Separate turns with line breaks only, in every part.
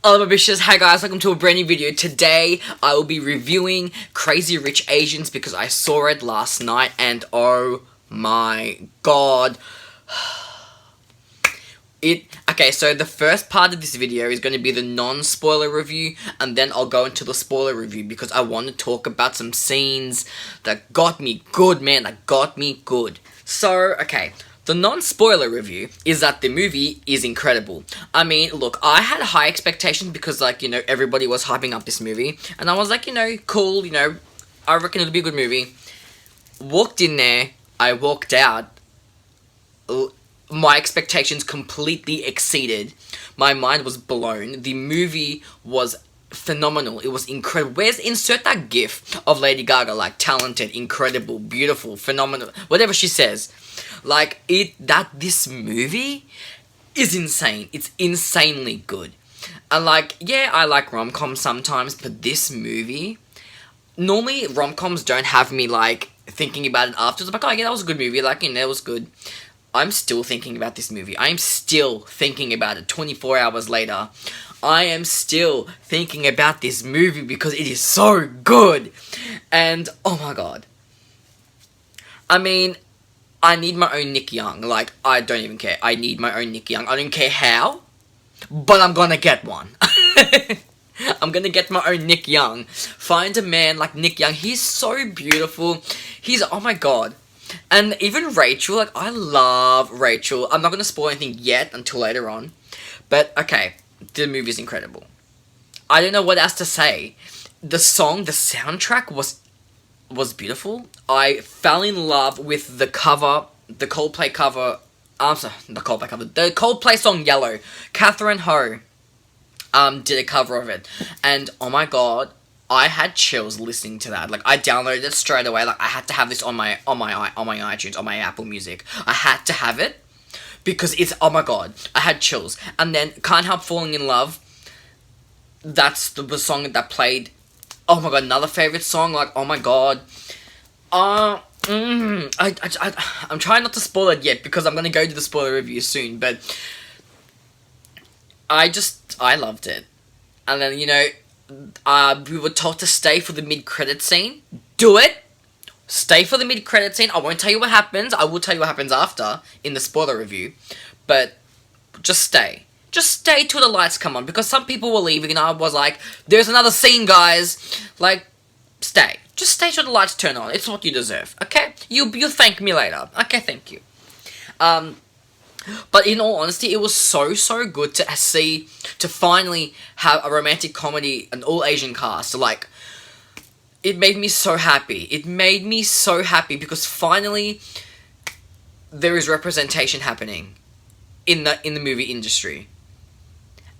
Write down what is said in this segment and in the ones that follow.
Hello my bitches, hi guys, welcome to a brand new video. Today, I will be reviewing Crazy Rich Asians because I saw it last night and oh my god. Okay, so the first part of this video is going to be the non-spoiler review, and then I'll go into the spoiler review because I want to talk about some scenes that got me good, man, that got me good. So, okay. The non-spoiler review is that the movie is incredible. I mean, look, I had high expectations because, like, everybody was hyping up this movie. And I was like, cool, I reckon it'll be a good movie. Walked in there, I walked out. My expectations completely exceeded. My mind was blown. The movie was phenomenal. It was incredible. Insert that gif of Lady Gaga, like, talented, incredible, beautiful, phenomenal, whatever she says. Like, this movie is insane. It's insanely good. And, like, yeah, I like rom-coms sometimes, but this movie, normally rom-coms don't have me, like, thinking about it afterwards. I'm like, oh, yeah, that was a good movie. Like, it was good. I'm still thinking about this movie. I'm still thinking about it 24 hours later. I am still thinking about this movie because it is so good. And, oh my god. I mean, I need my own Nick Young. Like, I don't even care. I need my own Nick Young. I don't care how, but I'm gonna get one. I'm gonna get my own Nick Young. Find a man like Nick Young. He's so beautiful. Oh my god. And even Rachel, like, I love Rachel. I'm not gonna spoil anything yet until later on. But, okay, the movie's incredible. I don't know what else to say. The soundtrack was beautiful. I fell in love with the cover, the Coldplay cover. I'm sorry, the Coldplay cover. The Coldplay song Yellow. Catherine Ho did a cover of it. And, oh my god, I had chills listening to that. Like, I downloaded it straight away. Like, I had to have this on my iTunes, on my Apple Music. I had to have it because it's, oh my god, I had chills. And then Can't Help Falling in Love. That's the song that played. Oh my god, another favorite song. Like, oh my god. I'm trying not to spoil it yet because I'm gonna go to the spoiler review soon. But I loved it. And then we were told to stay for the mid-credit scene. Do it! Stay for the mid-credit scene. I won't tell you what happens. I will tell you what happens after in the spoiler review. But just stay. Just stay till the lights come on. Because some people were leaving and I was like, there's another scene, guys. Like, stay. Just stay till the lights turn on. It's what you deserve. Okay? You'll thank me later. Okay, thank you. But in all honesty, it was so good to finally have a romantic comedy, an all-Asian cast. Like, it made me so happy. It made me so happy because finally there is representation happening in the movie industry.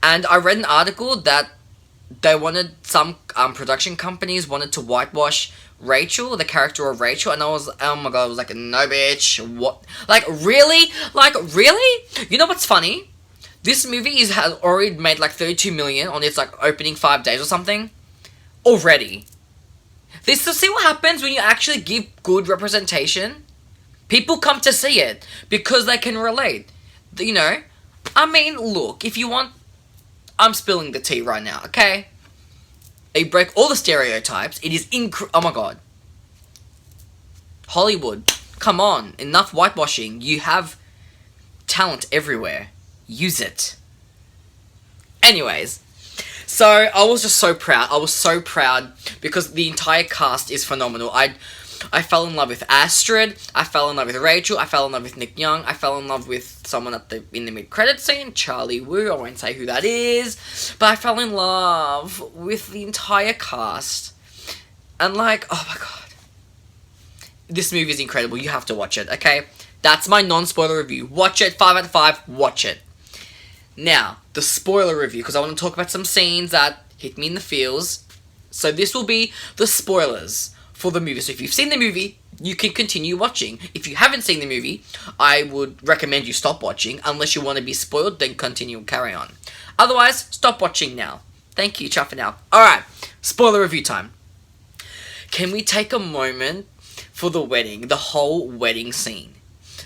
And I read an article that some production companies wanted to whitewash Rachel, the character of Rachel, and I was, oh my god, I was like, no bitch, what? Like, really? Like, really? You know what's funny? This movie has already made like 32 million on its like opening 5 days or something. Already. This to see what happens when you actually give good representation. People come to see it because they can relate. I mean, look, if you want, I'm spilling the tea right now, okay? They break all the stereotypes. It is oh my god. Hollywood, come on. Enough whitewashing. You have talent everywhere. Use it. Anyways. So, I was just so proud. I was so proud because the entire cast is phenomenal. I fell in love with Astrid, I fell in love with Rachel, I fell in love with Nick Young, I fell in love with someone in the mid-credit scene, Charlie Wu, I won't say who that is, but I fell in love with the entire cast, and like, oh my god, this movie is incredible, you have to watch it, okay? That's my non-spoiler review, watch it, 5 out of 5, watch it. Now, the spoiler review, because I want to talk about some scenes that hit me in the feels, so this will be the spoilers for the movie. So if you've seen the movie, you can continue watching. If you haven't seen the movie, I would recommend you stop watching. Unless you want to be spoiled, then continue and carry on. Otherwise, stop watching now. Thank you, ciao for now. Alright, spoiler review time. Can we take a moment for the wedding, the whole wedding scene?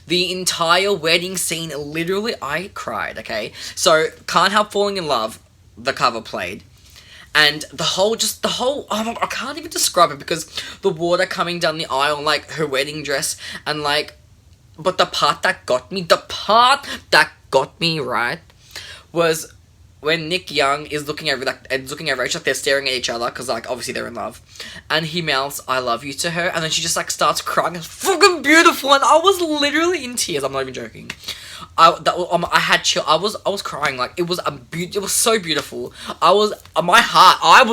The entire wedding scene, literally, I cried, okay? So, Can't Help Falling in Love, the cover played. And oh my, I can't even describe it because the water coming down the aisle, like her wedding dress, and like, but the part that got me right was when Nick Young is looking over Rachel, they're staring at each other because like obviously they're in love, and he mouths "I love you" to her, and then she just like starts crying. It's fucking beautiful, and I was literally in tears. I'm not even joking. I had chill. I was crying. Like it was it was so beautiful. I was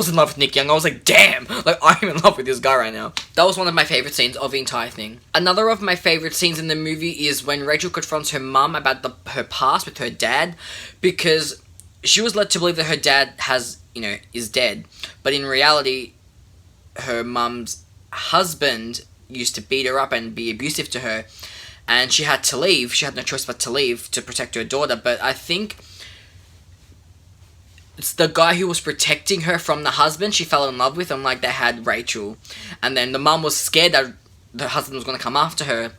in love with Nick Young. I was like, damn, like I'm in love with this guy right now. That was one of my favorite scenes of the entire thing. Another of my favorite scenes in the movie is when Rachel confronts her mum about her past with her dad, because she was led to believe that her dad is dead, but in reality, her mum's husband used to beat her up and be abusive to her. And she had to leave. She had no choice but to leave to protect her daughter. But I think it's the guy who was protecting her from the husband she fell in love with, and like they had Rachel. And then the mum was scared that the husband was going to come after her.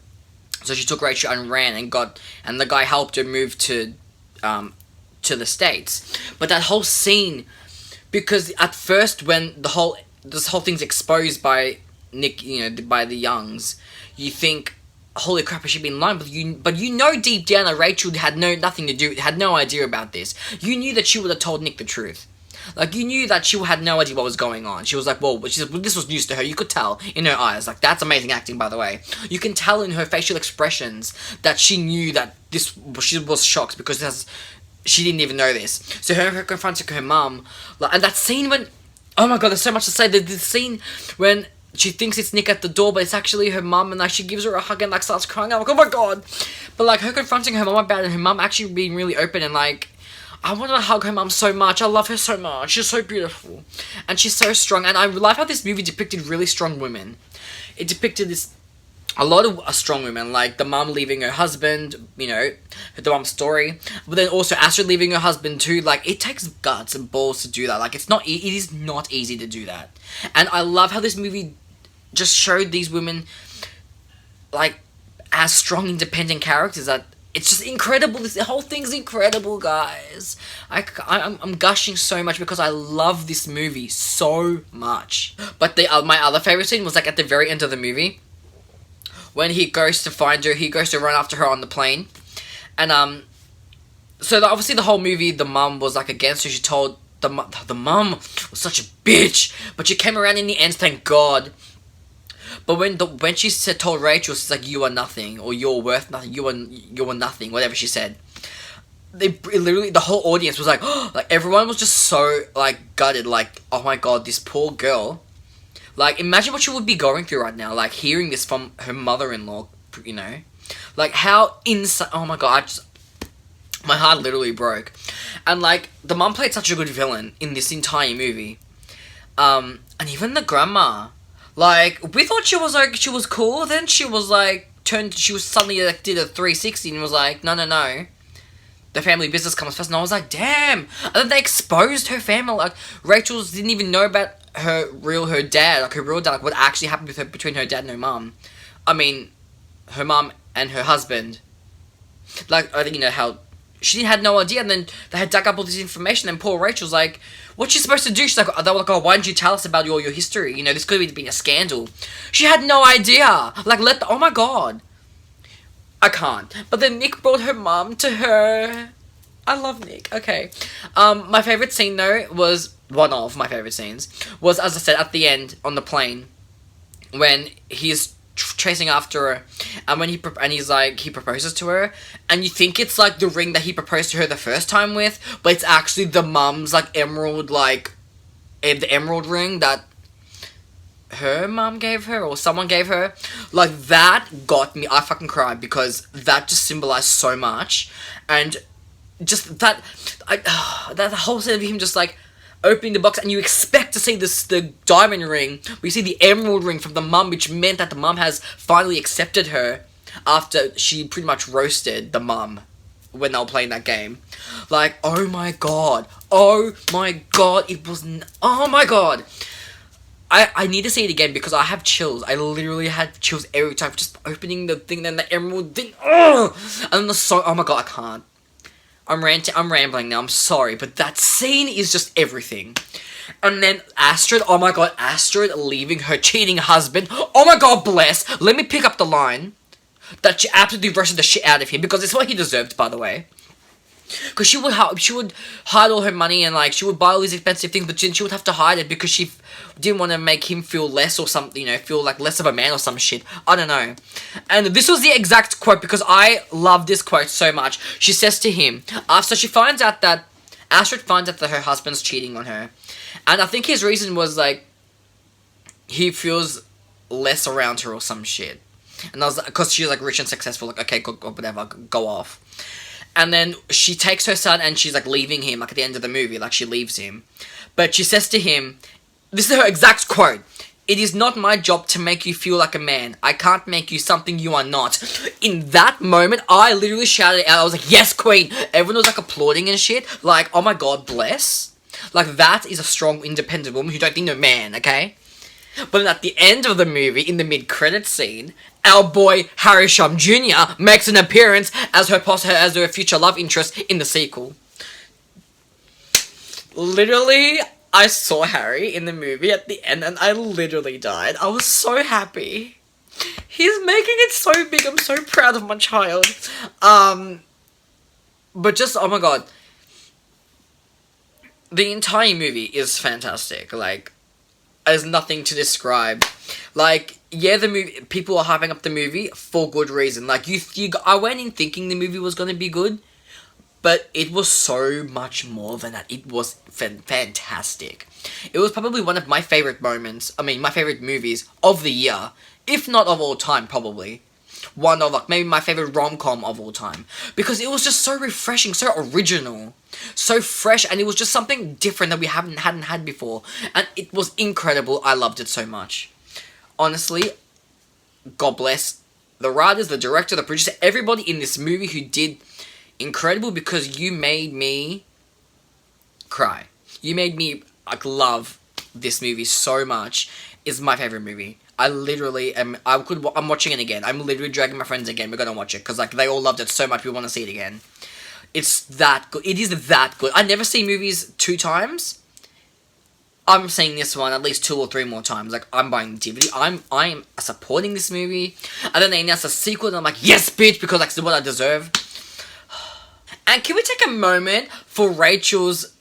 So she took Rachel and ran and the guy helped her move to the States. But that whole scene, because at first when this whole thing's exposed by Nick, by the Youngs, you think, holy crap, has she been lying? But you know deep down that Rachel had no idea about this. You knew that she would have told Nick the truth. Like, you knew that she had no idea what was going on. She was like, this was news to her. You could tell in her eyes. Like, that's amazing acting, by the way. You can tell in her facial expressions that she knew that she was shocked because she didn't even know this. So her confronting her mum, and that scene when, oh my god, there's so much to say. The scene when she thinks it's Nick at the door, but it's actually her mum, and like she gives her a hug and like starts crying. I'm like, oh my god! But like her confronting her mum about it, and her mum actually being really open and like, I want to hug her mum so much. I love her so much. She's so beautiful, and she's so strong. And I love how this movie depicted really strong women. It depicted a lot of strong women, like the mum leaving her husband, the mum's story, but then also Astrid leaving her husband too. Like, it takes guts and balls to do that. Like, it is not easy to do that. And I love how this movie just showed these women like as strong, independent characters that it's just incredible. The whole thing's incredible, guys. I'm gushing so much because I love this movie so much. But my other favorite scene was like at the very end of the movie, when he goes to find her. He goes to run after her on the plane, and so obviously the whole movie, the mum was like against her. She told the mum was such a bitch, but she came around in the end, thank God. But when she told Rachel, she's like, you are nothing, or you're worth nothing, you are nothing, whatever she said. Literally, the whole audience was like, oh, like everyone was just so like gutted, like, oh my god, this poor girl. Like, imagine what she would be going through right now, like hearing this from her mother-in-law, like how insane. Oh my god, my heart literally broke. And like the mom played such a good villain in this entire movie, and even the grandma. Like, we thought she was cool, then she was like, she was suddenly like, did a 360 and was like, no, the family business comes first, and I was like, damn, and then they exposed her family, like, Rachel didn't even know about her real dad, like, what actually happened with her, between her dad and her mum. I mean, her mum and her husband, like, I think, how she had no idea, and then they had dug up all this information, and poor Rachel's like, what's she supposed to do? She's like, they were like, oh, why didn't you tell us about your history? This could have been a scandal. She had no idea. Like, oh my god. I can't. But then Nick brought her mum to her. I love Nick. Okay. My favourite scene, though, was, one of my favourite scenes, was, as I said, at the end, on the plane, when he's chasing after her, and when he proposes to her, and you think it's like the ring that he proposed to her the first time with, but it's actually the mum's like emerald, like the emerald ring that her mum gave her or someone gave her. Like, that got me. I fucking cried because that just symbolized so much, and just that whole scene of him just like opening the box, and you expect to see the diamond ring, but you see the emerald ring from the mum, which meant that the mum has finally accepted her after she pretty much roasted the mum when they were playing that game. Like, oh my god, it was, oh my god. I need to see it again because I have chills. I literally had chills every time, just opening the thing, then the emerald thing, and then the song, oh my god, I can't. I'm rambling now, I'm sorry, but that scene is just everything. And then Astrid, oh my god, Astrid leaving her cheating husband. Oh my god, bless. Let me pick up the line that she absolutely rushed the shit out of him, because it's what he deserved, by the way. Because she would hide all her money, and like she would buy all these expensive things, but then she would have to hide it because she didn't want to make him feel less or something, you know, feel like less of a man or some shit. I don't know. And this was the exact quote, because I love this quote so much. She says to him, after she finds out that Astrid finds out that her husband's cheating on her, and I think his reason was like he feels less around her or some shit. And I was like, because she's like rich and successful, like okay, go, whatever, go off. And then she takes her son and she's like leaving him, like at the end of the movie, like she leaves him. But she says to him, this is her exact quote, "It is not my job to make you feel like a man. I can't make you something you are not." In that moment, I literally shouted out, I was like, yes, queen. Everyone was like applauding and shit. Like, oh my god, bless. Like, that is a strong, independent woman who don't need no man, okay? But then at the end of the movie, in the mid-credits scene, our boy Harry Shum Jr. makes an appearance as her future love interest in the sequel. Literally, I saw Harry in the movie at the end and I literally died. I was so happy. He's making it so big. I'm so proud of my child. But just, oh my god. The entire movie is fantastic. Like, there's nothing to describe. Like, yeah, the movie, people are hyping up the movie for good reason. Like, I went in thinking the movie was gonna be good, but it was so much more than that. It was fantastic. It was probably one of my favorite moments, my favorite movies of the year, if not of all time, probably. One of, like, maybe my favorite rom-com of all time. Because it was just so refreshing, so original, so fresh, and it was just something different that we hadn't had before. And it was incredible. I loved it so much. Honestly, God bless the writers, the director, the producer, everybody in this movie who did incredible, because you made me cry. You made me, like, love this movie so much. It's my favorite movie. I literally am, I'm watching it again. I'm literally dragging my friends again. We're gonna watch it, because, like, they all loved it so much, we want to see it again. It's that good. It is that good. I never see movies 2 times. I'm seeing this one at least 2 or 3 more times. Like, I'm buying the DVD. I'm supporting this movie. And then they announce a sequel, and I'm like, yes, bitch, because, like, it's what I deserve. And can we take a moment for Rachel's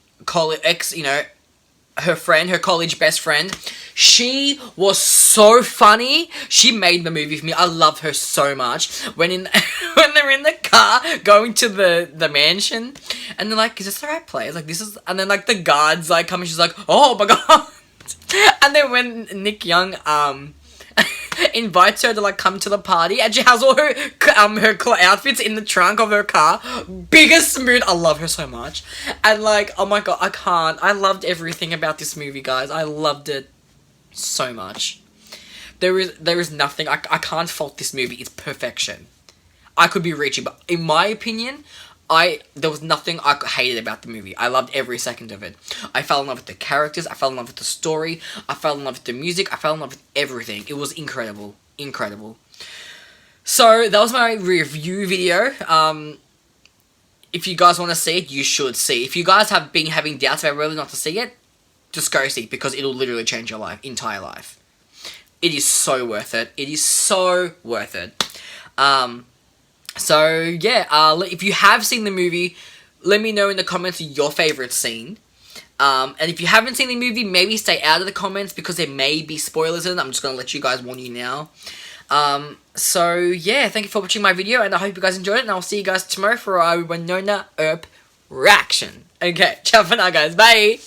her college best friend? She was so funny. She made the movie for me. I love her so much. When they're in the car going to the mansion, and they're like, is this the right place? Like, this is, and then like the guards like come and she's like, oh my god. And then when Nick Young invites her to like come to the party, and she has all her outfits in the trunk of her car, biggest mood. I love her so much. And like, oh my god, I loved everything about this movie, guys. I loved it so much. There is nothing, I can't fault this movie. It's perfection. I could be reaching, but in my opinion, there was nothing I hated about the movie. I loved every second of it. I fell in love with the characters, I fell in love with the story, I fell in love with the music, I fell in love with everything. It was incredible. Incredible. So, that was my review video. If you guys want to see it, you should see. If you guys have been having doubts about whether or not to see it, just go see it, because it'll literally change your entire life. It is so worth it. It is so worth it. So, yeah, if you have seen the movie, let me know in the comments your favourite scene. And if you haven't seen the movie, maybe stay out of the comments, because there may be spoilers in it. I'm just going to let you guys warn you now. So, yeah, thank you for watching my video, and I hope you guys enjoyed it, and I'll see you guys tomorrow for our Winona Earp reaction. Okay, ciao for now, guys. Bye!